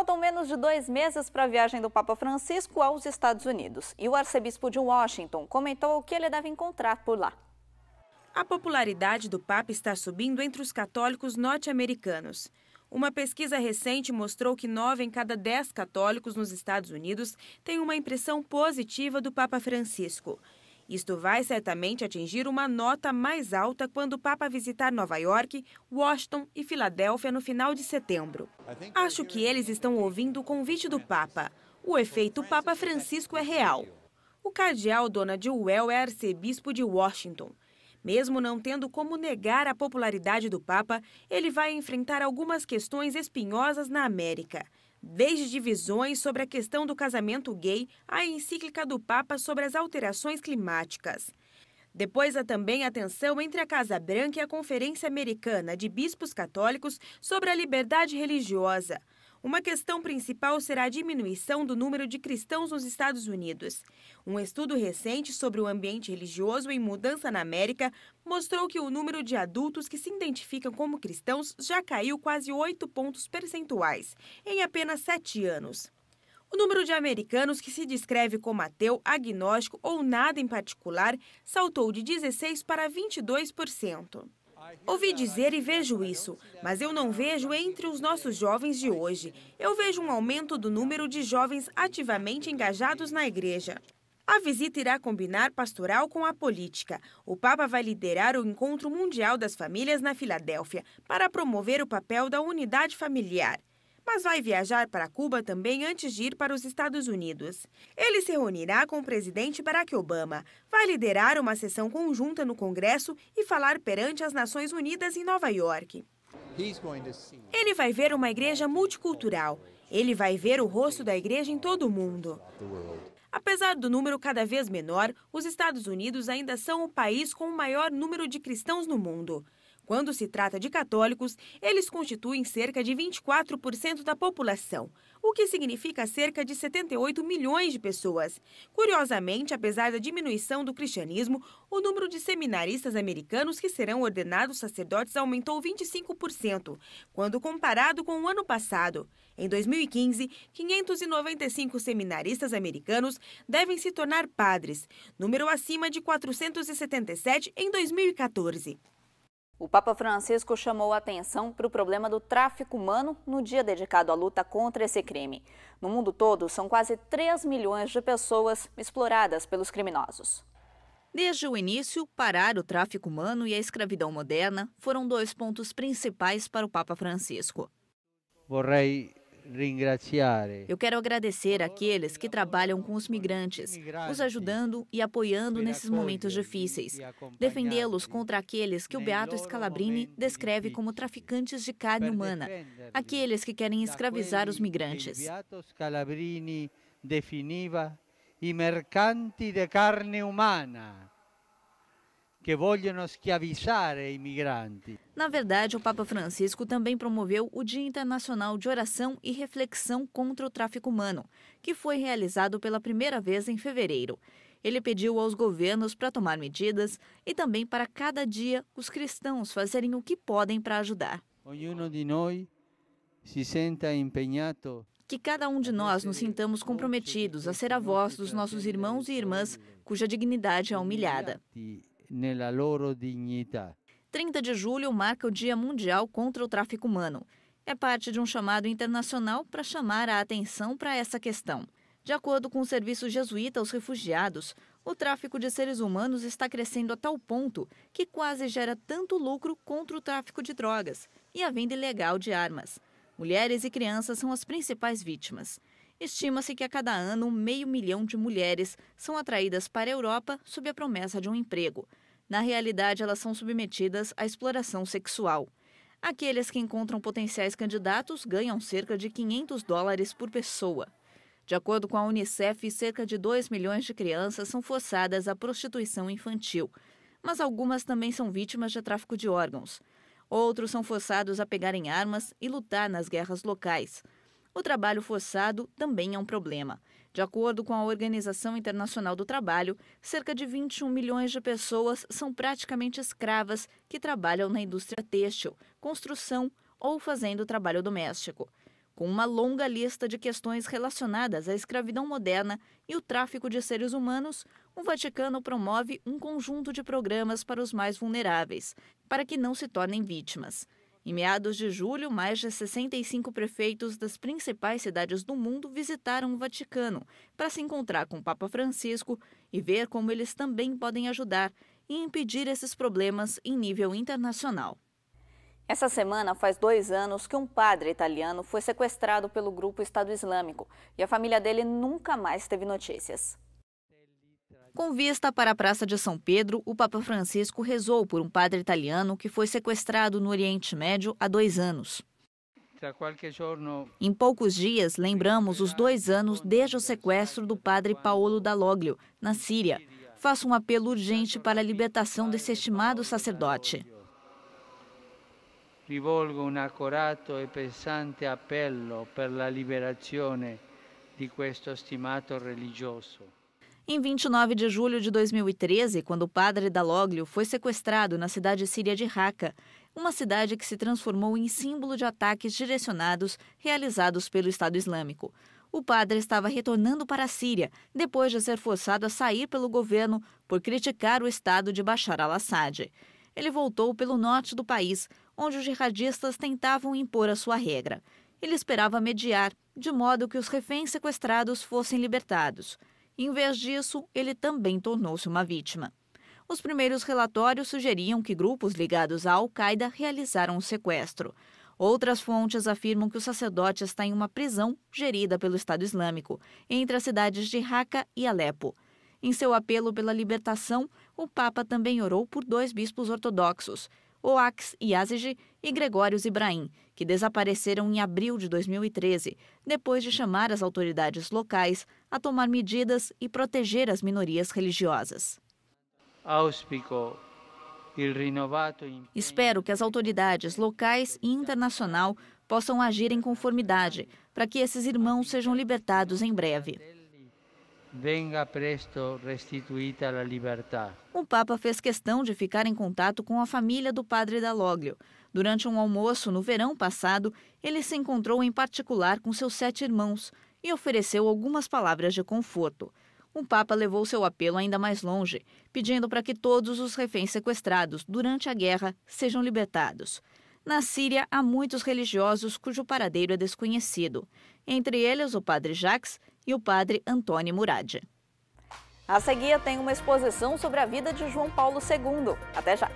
Faltam menos de 2 meses para a viagem do Papa Francisco aos Estados Unidos. E o arcebispo de Washington comentou o que ele deve encontrar por lá. A popularidade do Papa está subindo entre os católicos norte-americanos. Uma pesquisa recente mostrou que 9 em cada 10 católicos nos Estados Unidos têm uma impressão positiva do Papa Francisco. Isto vai certamente atingir uma nota mais alta quando o Papa visitar Nova York, Washington e Filadélfia no final de setembro. Acho que eles estão ouvindo o convite do Papa. O efeito Papa Francisco é real. O cardeal Donald Well é arcebispo de Washington. Mesmo não tendo como negar a popularidade do Papa, ele vai enfrentar algumas questões espinhosas na América. Desde divisões sobre a questão do casamento gay à encíclica do Papa sobre as alterações climáticas. Depois há também a tensão entre a Casa Branca e a Conferência Americana de Bispos Católicos sobre a liberdade religiosa. Uma questão principal será a diminuição do número de cristãos nos Estados Unidos. Um estudo recente sobre o ambiente religioso em mudança na América mostrou que o número de adultos que se identificam como cristãos já caiu quase 8 pontos percentuais em apenas 7 anos. O número de americanos que se descreve como ateu, agnóstico ou nada em particular saltou de 16% para 22%. Ouvi dizer e vejo isso, mas eu não vejo entre os nossos jovens de hoje. Eu vejo um aumento do número de jovens ativamente engajados na igreja. A visita irá combinar pastoral com a política. O Papa vai liderar o Encontro Mundial das Famílias na Filadélfia para promover o papel da unidade familiar. Mas vai viajar para Cuba também antes de ir para os Estados Unidos. Ele se reunirá com o presidente Barack Obama, vai liderar uma sessão conjunta no Congresso e falar perante as Nações Unidas em Nova York. Ele vai ver uma igreja multicultural. Ele vai ver o rosto da igreja em todo o mundo. Apesar do número cada vez menor, os Estados Unidos ainda são o país com o maior número de cristãos no mundo. Quando se trata de católicos, eles constituem cerca de 24% da população, o que significa cerca de 78 milhões de pessoas. Curiosamente, apesar da diminuição do cristianismo, o número de seminaristas americanos que serão ordenados sacerdotes aumentou 25%, quando comparado com o ano passado. Em 2015, 595 seminaristas americanos devem se tornar padres, número acima de 477 em 2014. O Papa Francisco chamou a atenção para o problema do tráfico humano no dia dedicado à luta contra esse crime. No mundo todo, são quase 3 milhões de pessoas exploradas pelos criminosos. Desde o início, parar o tráfico humano e a escravidão moderna foram 2 pontos principais para o Papa Francisco. Eu quero agradecer àqueles que trabalham com os migrantes, os ajudando e apoiando nesses momentos difíceis. Defendê-los contra aqueles que o Beato Scalabrini descreve como traficantes de carne humana, aqueles que querem escravizar os migrantes. Beato Scalabrini definiva i mercanti de carne umana, que vogliono schiavizzare i migranti. Na verdade, o Papa Francisco também promoveu o Dia Internacional de Oração e Reflexão contra o Tráfico Humano, que foi realizado pela primeira vez em fevereiro. Ele pediu aos governos para tomar medidas e também para cada dia os cristãos fazerem o que podem para ajudar. Ognuno di noi si senta impegnato. Que cada um de nós nos sintamos comprometidos a ser a voz dos nossos irmãos e irmãs cuja dignidade é humilhada. 30 de julho marca o Dia Mundial contra o Tráfico Humano. É parte de um chamado internacional para chamar a atenção para essa questão. De acordo com o Serviço Jesuíta aos Refugiados, o tráfico de seres humanos está crescendo a tal ponto que quase gera tanto lucro contra o tráfico de drogas e a venda ilegal de armas. Mulheres e crianças são as principais vítimas. Estima-se que a cada ano 500 mil de mulheres são atraídas para a Europa sob a promessa de um emprego. Na realidade, elas são submetidas à exploração sexual. Aqueles que encontram potenciais candidatos ganham cerca de $500 por pessoa. De acordo com a Unicef, cerca de 2 milhões de crianças são forçadas à prostituição infantil. Mas algumas também são vítimas de tráfico de órgãos. Outros são forçados a pegarem armas e lutar nas guerras locais. O trabalho forçado também é um problema. De acordo com a Organização Internacional do Trabalho, cerca de 21 milhões de pessoas são praticamente escravas que trabalham na indústria têxtil, construção ou fazendo trabalho doméstico. Com uma longa lista de questões relacionadas à escravidão moderna e o tráfico de seres humanos, o Vaticano promove um conjunto de programas para os mais vulneráveis, para que não se tornem vítimas. Em meados de julho, mais de 65 prefeitos das principais cidades do mundo visitaram o Vaticano para se encontrar com o Papa Francisco e ver como eles também podem ajudar e impedir esses problemas em nível internacional. Essa semana faz 2 anos que um padre italiano foi sequestrado pelo grupo Estado Islâmico e a família dele nunca mais teve notícias. Com vista para a Praça de São Pedro, o Papa Francisco rezou por um padre italiano que foi sequestrado no Oriente Médio há 2 anos. Em poucos dias, lembramos os 2 anos desde o sequestro do padre Paolo Dalloglio, na Síria. Faço um apelo urgente para a libertação desse estimado sacerdote. Rivolgo un accorato e pesante appello per la liberazione di questo stimato religioso. Em 29 de julho de 2013, quando o padre Dalloglio foi sequestrado na cidade síria de Raqqa, uma cidade que se transformou em símbolo de ataques direcionados realizados pelo Estado Islâmico. O padre estava retornando para a Síria, depois de ser forçado a sair pelo governo por criticar o Estado de Bashar al-Assad. Ele voltou pelo norte do país, onde os jihadistas tentavam impor a sua regra. Ele esperava mediar, de modo que os reféns sequestrados fossem libertados. Em vez disso, ele também tornou-se uma vítima. Os primeiros relatórios sugeriam que grupos ligados à Al-Qaeda realizaram o sequestro. Outras fontes afirmam que o sacerdote está em uma prisão gerida pelo Estado Islâmico, entre as cidades de Raqqa e Alepo. Em seu apelo pela libertação, o Papa também orou por 2 bispos ortodoxos, Oax Yazigi e Gregórios Ibrahim, que desapareceram em abril de 2013, depois de chamar as autoridades locais a tomar medidas e proteger as minorias religiosas. Espero que as autoridades locais e internacional possam agir em conformidade para que esses irmãos sejam libertados em breve. Venga presto restituita la libertà. O Papa fez questão de ficar em contato com a família do padre Dalloglio. Durante um almoço no verão passado, ele se encontrou em particular com seus 7 irmãos e ofereceu algumas palavras de conforto. O Papa levou seu apelo ainda mais longe, pedindo para que todos os reféns sequestrados durante a guerra sejam libertados. Na Síria, há muitos religiosos cujo paradeiro é desconhecido, entre eles o padre Jacques e o padre Antoni Murad. A seguir tem uma exposição sobre a vida de João Paulo II. Até já!